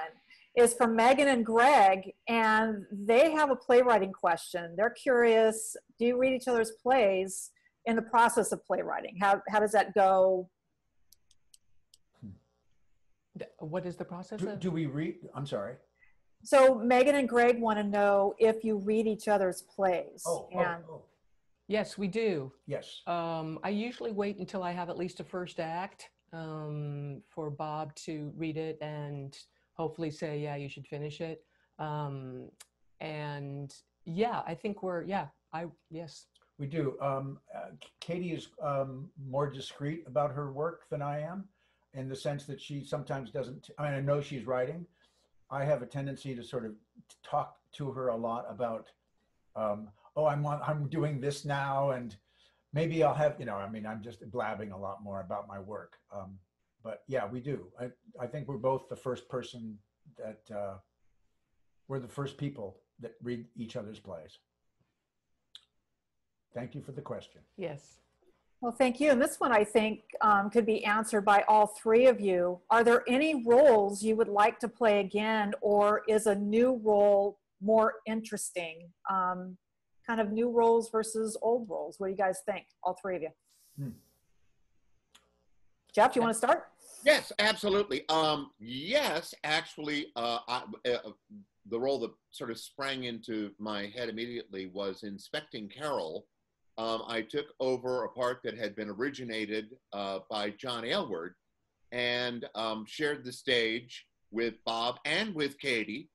is from Megan and Greg, and they have a playwriting question. They're curious, do you read each other's plays in the process of playwriting? How does that go? What is the process of? Do we read? I'm sorry. So Megan and Greg want to know if you read each other's plays. Yes, we do. Yes. I usually wait until I have at least a first act for Bob to read it and hopefully say, yeah, you should finish it. And yeah, I think yes. We do. Katie is more discreet about her work than I am, in the sense that she sometimes doesn't, I know she's writing. I have a tendency to sort of talk to her a lot about, I'm doing this now, and maybe I'll have, I'm just blabbing a lot more about my work. But yeah, we do. I think we're both the first person that, we're the first people that read each other's plays. Thank you for the question. Yes. Well, thank you. And this one, I think, could be answered by all three of you. Are there any roles you would like to play again, or is a new role more interesting? Kind of new roles versus old roles. What do you guys think, all three of you? Jeff, you want to start? Yes, absolutely. Yes, actually, the role that sort of sprang into my head immediately was Inspecting Carol. I took over a part that had been originated by John Aylward, and shared the stage with Bob and with Katie,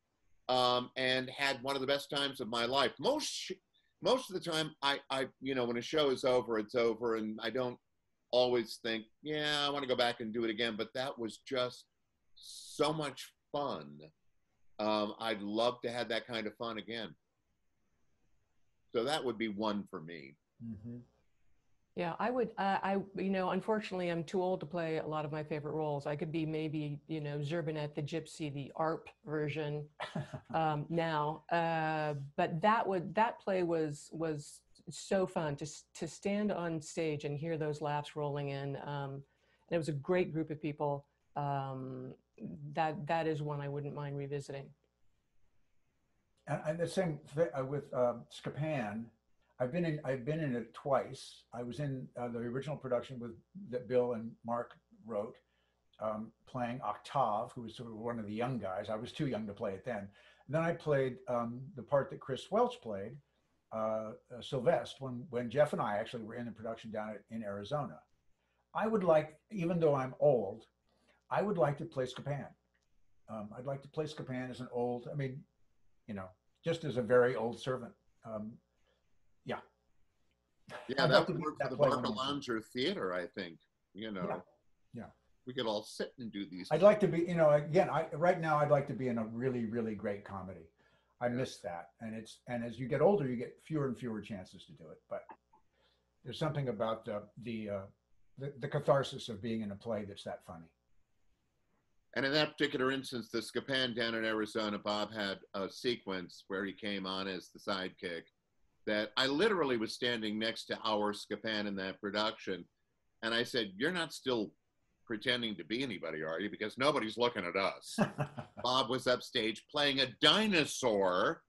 and had one of the best times of my life. Most of the time, I you know, when a show is over, it's over, and I don't always think, yeah, I want to go back and do it again. But that was just so much fun. I'd love to have that kind of fun again. So that would be one for me. Mm-hmm. Yeah, I would, you know, unfortunately, I'm too old to play a lot of my favorite roles. I could be maybe, you know, Zerbinette the Gypsy, the ARP version now. But that play was so fun to stand on stage and hear those laughs rolling in. And it was a great group of people. That is one I wouldn't mind revisiting. And the same thing with Scapan. I've been in it twice. I was in the original production that Bill and Mark wrote, playing Octave, who was sort of one of the young guys. I was too young to play it then. And then I played the part that Chris Welch played, Sylvester, when Jeff and I actually were in the production down in Arizona. I would like, even though I'm old, I would like to play Scapan. I'd like to play Scapan as an old, I mean, you know, just as a very old servant. Yeah. Yeah, that would work for the Barcalounger Theater, I think. You know, yeah. We could all sit and do these. I'd like to be, you know, again, right now I'd like to be in a really, really great comedy. I miss that, and as you get older, you get fewer and fewer chances to do it. But there's something about the catharsis of being in a play that's that funny. And in that particular instance, the Scapan down in Arizona, Bob had a sequence where he came on as the sidekick that I literally was standing next to our Scapan in that production. And I said, "You're not still pretending to be anybody, are you? Because nobody's looking at us." Bob was upstage playing a dinosaur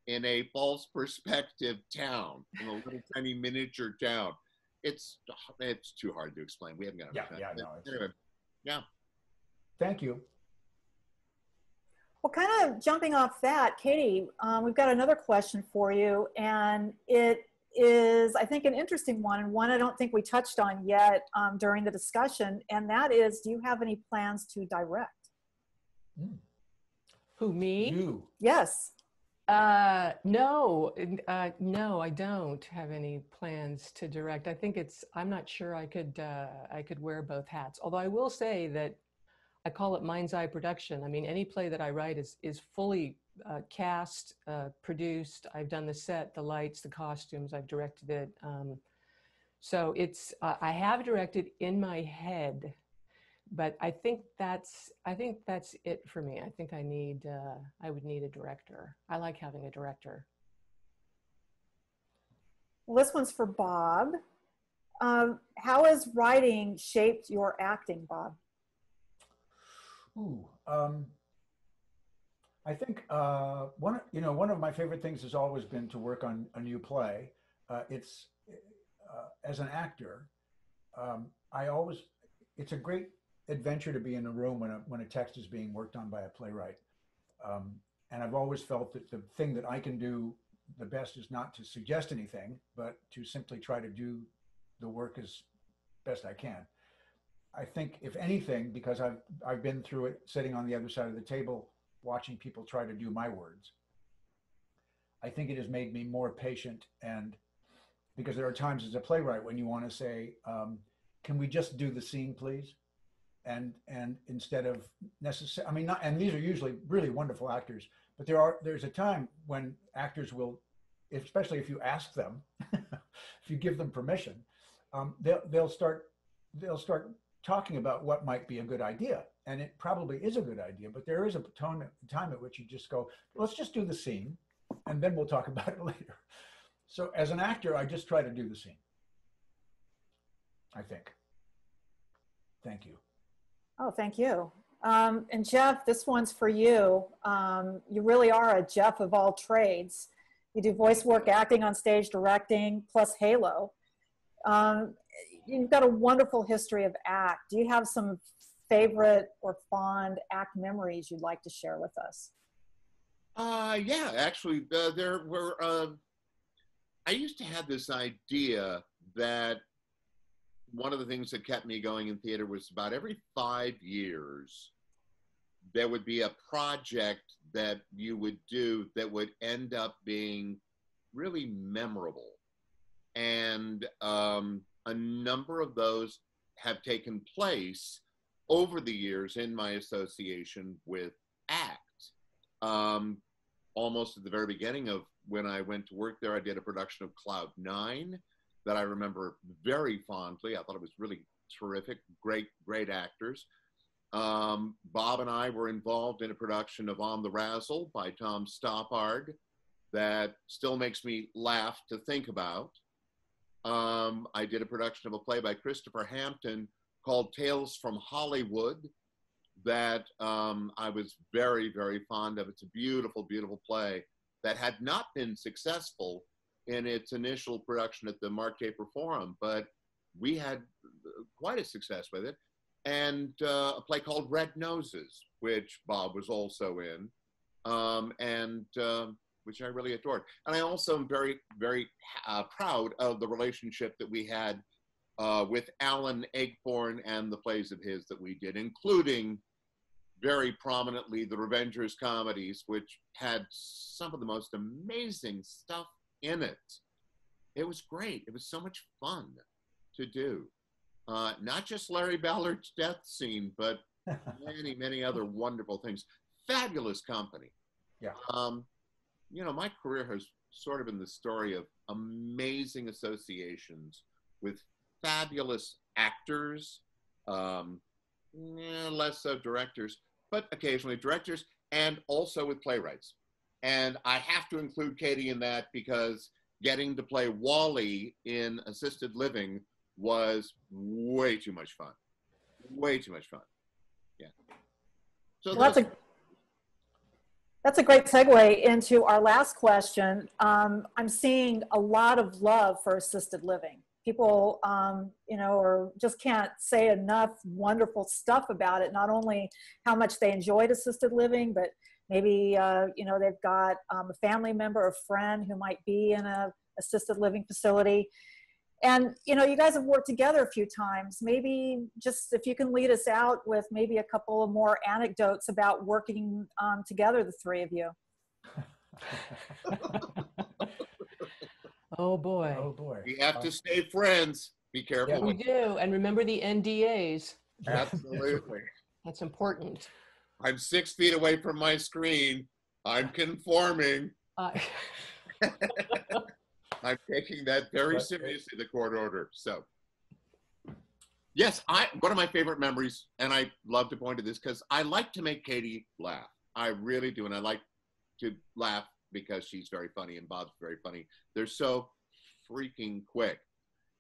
in a false perspective town, in a little tiny miniature town. It's too hard to explain. We haven't got enough time. Anyway, yeah. Thank you. Well, kind of jumping off that, Katie, we've got another question for you, and it is, I think, an interesting one, and one I don't think we touched on yet during the discussion, and that is, do you have any plans to direct? Who, me? You. Yes. No, I don't have any plans to direct. I think I'm not sure I could wear both hats. Although I will say that I call it mind's eye production. I mean, any play that I write is fully cast, produced. I've done the set, the lights, the costumes. I've directed it. So I have directed in my head, but I think that's it for me. I think I would need a director. I like having a director. Well, this one's for Bob. How has writing shaped your acting, Bob? Ooh, I think one of my favorite things has always been to work on a new play. As an actor, it's a great adventure to be in a room when a text is being worked on by a playwright. And I've always felt that the thing that I can do the best is not to suggest anything, but to simply try to do the work as best I can. I think, if anything, because I've been through it sitting on the other side of the table, watching people try to do my words, I think it has made me more patient. And because there are times as a playwright when you want to say, can we just do the scene, please? And instead of necessarily, I mean, not, and these are usually really wonderful actors, but there's a time when actors will, especially if you ask them, if you give them permission, they'll start talking about what might be a good idea. And it probably is a good idea, but there is a time at which you just go, let's just do the scene and then we'll talk about it later. So as an actor, I just try to do the scene, I think. Thank you. Oh, thank you. And Jeff, this one's for you. You really are a Jeff of all trades. You do voice work, acting on stage, directing, plus Halo. You've got a wonderful history of ACT. Do you have some favorite or fond ACT memories you'd like to share with us? Yeah, actually, there were, I used to have this idea that one of the things that kept me going in theater was about every 5 years, there would be a project that you would do that would end up being really memorable. And a number of those have taken place over the years in my association with ACT. Almost at the very beginning of when I went to work there, I did a production of Cloud 9 that I remember very fondly. I thought it was really terrific, great actors. Bob and I were involved in a production of On the Razzle by Tom Stoppard that still makes me laugh to think about. I did a production of a play by Christopher Hampton called Tales from Hollywood that I was very, very fond of. It's a beautiful, beautiful play that had not been successful in its initial production at the Mark Taper Forum, but we had quite a success with it. And a play called Red Noses, which Bob was also in, which I really adored. And I also am very, very proud of the relationship that we had with Alan Ayckbourn and the plays of his that we did, including very prominently the Revengers comedies, which had some of the most amazing stuff in it. It was great. It was so much fun to do. Not just Larry Ballard's death scene, but many, many other wonderful things. Fabulous company. Yeah. You know, my career has sort of been the story of amazing associations with fabulous actors, less so directors, but occasionally directors, and also with playwrights. And I have to include Katie in that because getting to play Wally in assisted living was way too much fun. Way too much fun. Yeah. So well, that's a great segue into our last question. I'm seeing a lot of love for assisted living. People, you know, or just can't say enough wonderful stuff about it. Not only how much they enjoyed assisted living, but maybe, you know, they've got a family member or friend who might be in a assisted living facility. And, you know, you guys have worked together a few times. Maybe just if you can lead us out with maybe a couple of more anecdotes about working together, the three of you. Oh boy. Oh boy. We have to stay friends. Be careful. Yeah, we do. And remember the NDAs. Absolutely. That's important. I'm 6 feet away from my screen. I'm conforming. I'm taking that very seriously, the court order. So, yes, one of my favorite memories, and I love to point to this because I like to make Katie laugh. I really do, and I like to laugh because she's very funny and Bob's very funny. They're so freaking quick.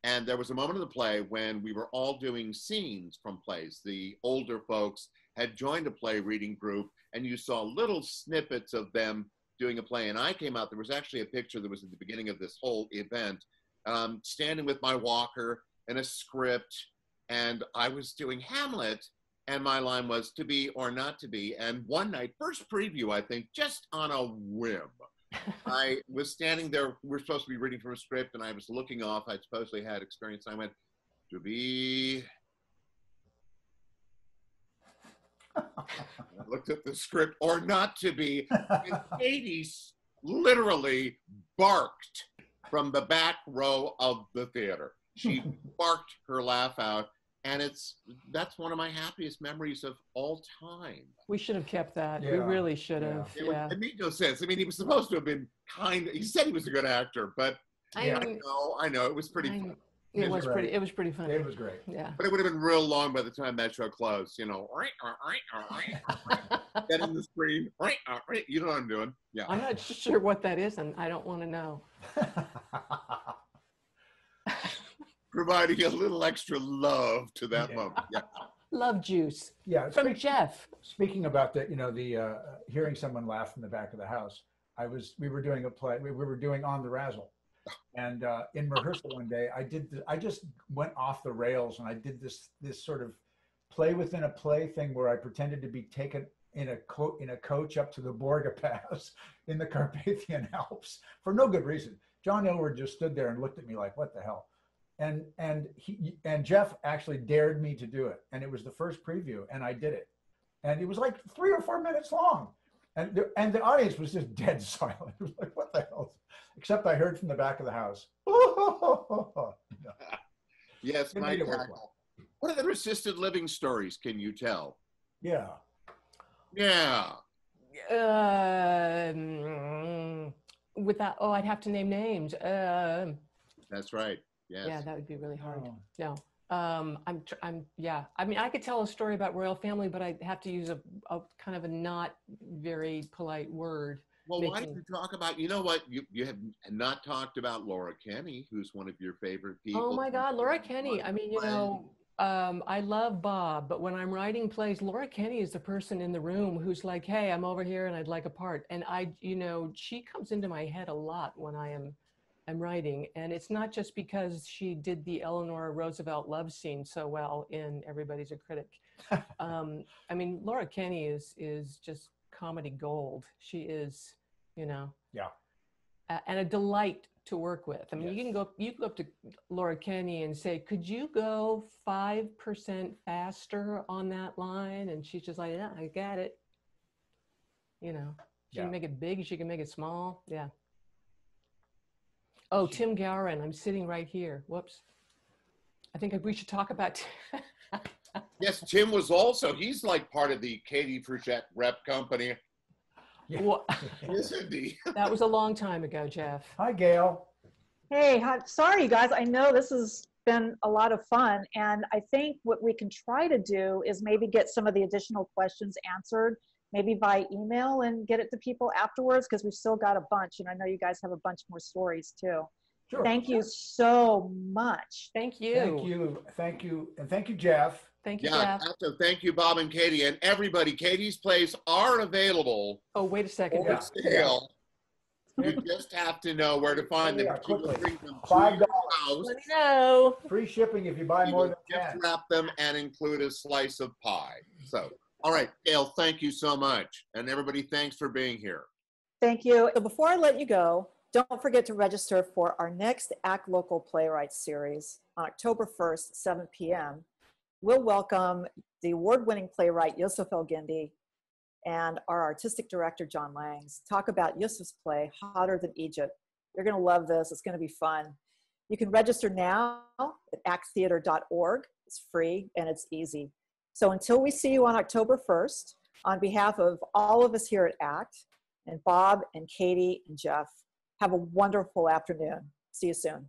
And there was a moment of the play when we were all doing scenes from plays. The older folks had joined a play reading group, and you saw little snippets of them doing a play. And I came out, there was actually a picture that was at the beginning of this whole event, standing with my walker and a script, and I was doing Hamlet, and my line was to be or not to be. And one night, first preview, I think, just on a whim, I was standing there, we're supposed to be reading from a script, and I was looking off, I supposedly had experience, and I went, to be. I looked at the script, or not to be, and Katie literally barked from the back row of the theater. She barked her laugh out, and that's one of my happiest memories of all time. We should have kept that. Yeah. We really should have. Yeah. It made no sense. I mean, he was supposed to have been he said he was a good actor, but I know, it was pretty fun. It was pretty funny. It was great. Yeah. But it would have been real long by the time that show closed, you know. Get in the screen. You know what I'm doing. Yeah. I'm not sure what that is, and I don't want to know. Providing a little extra love to that moment. Yeah. Love juice. Yeah. From Jeff. Speaking about the, you know, the hearing someone laugh in the back of the house, we were doing a play. We were doing On the Razzle. And in rehearsal one day, I just went off the rails, and I did this sort of play within a play thing where I pretended to be taken in a coach up to the Borga Pass in the Carpathian Alps for no good reason. John Elward just stood there and looked at me like, what the hell? and Jeff actually dared me to do it, and it was the first preview, and I did it, and it was like 3 or 4 minutes long, and the audience was just dead silent. It was like, what the hell? Except I heard from the back of the house. Yes, my tackle. What other assisted living stories can you tell? Yeah. Yeah. With that, oh, I'd have to name names. That's right. Yes. Yeah, that would be really hard. No. Yeah. I mean, I could tell a story about royal family, but I'd have to use a kind of a not very polite word. Well, why don't you talk about, you know what, you have not talked about Laura Kenny, who's one of your favorite people. Oh my God, Laura Kenny. I mean, you know, I love Bob, but when I'm writing plays, Laura Kenny is the person in the room who's like, hey, I'm over here and I'd like a part. And you know, she comes into my head a lot when I'm writing. And it's not just because she did the Eleanor Roosevelt love scene so well in Everybody's a Critic. I mean, Laura Kenny is just comedy gold. She is, you know, and a delight to work with. I mean, you can go up to Laura Kenny and say, could you go 5% faster on that line? And she's just like, yeah, I got it. You know, she can make it big, she can make it small. Yeah. Oh, Tim Gowron, I'm sitting right here. Whoops. I think we should talk about. Yes, Tim was also, he's like part of the Katie Forgette rep company. Yeah. Well, isn't he? That was a long time ago, Jeff. Hi, Gail. Hey, sorry, you guys. I know this has been a lot of fun, and I think what we can try to do is maybe get some of the additional questions answered, maybe by email, and get it to people afterwards, because we've still got a bunch, and I know you guys have a bunch more stories too. Sure. Thank you so much. Thank you. Thank you. Thank you. And thank you, Jeff. Thank you, yeah, Jeff. So thank you, Bob and Katie, and everybody. Katie's plays are available. Oh, wait a second. For sale. You just have to know where to find them. Quickly. $5. Let me know. Free shipping if you buy more than 10. Gift wrap them and include a slice of pie. So, all right, Gail, thank you so much. And everybody, thanks for being here. Thank you. So before I let you go, don't forget to register for our next ACTLocal Playwright Series on October 1st, 7 p.m. We'll welcome the award-winning playwright Yusuf El-Gindi and our artistic director, John Langs, talk about Yusuf's play, Hotter Than Egypt. You're gonna love this, it's gonna be fun. You can register now at acttheater.org. It's free and it's easy. So until we see you on October 1st, on behalf of all of us here at ACT, and Bob and Katie and Jeff, have a wonderful afternoon. See you soon.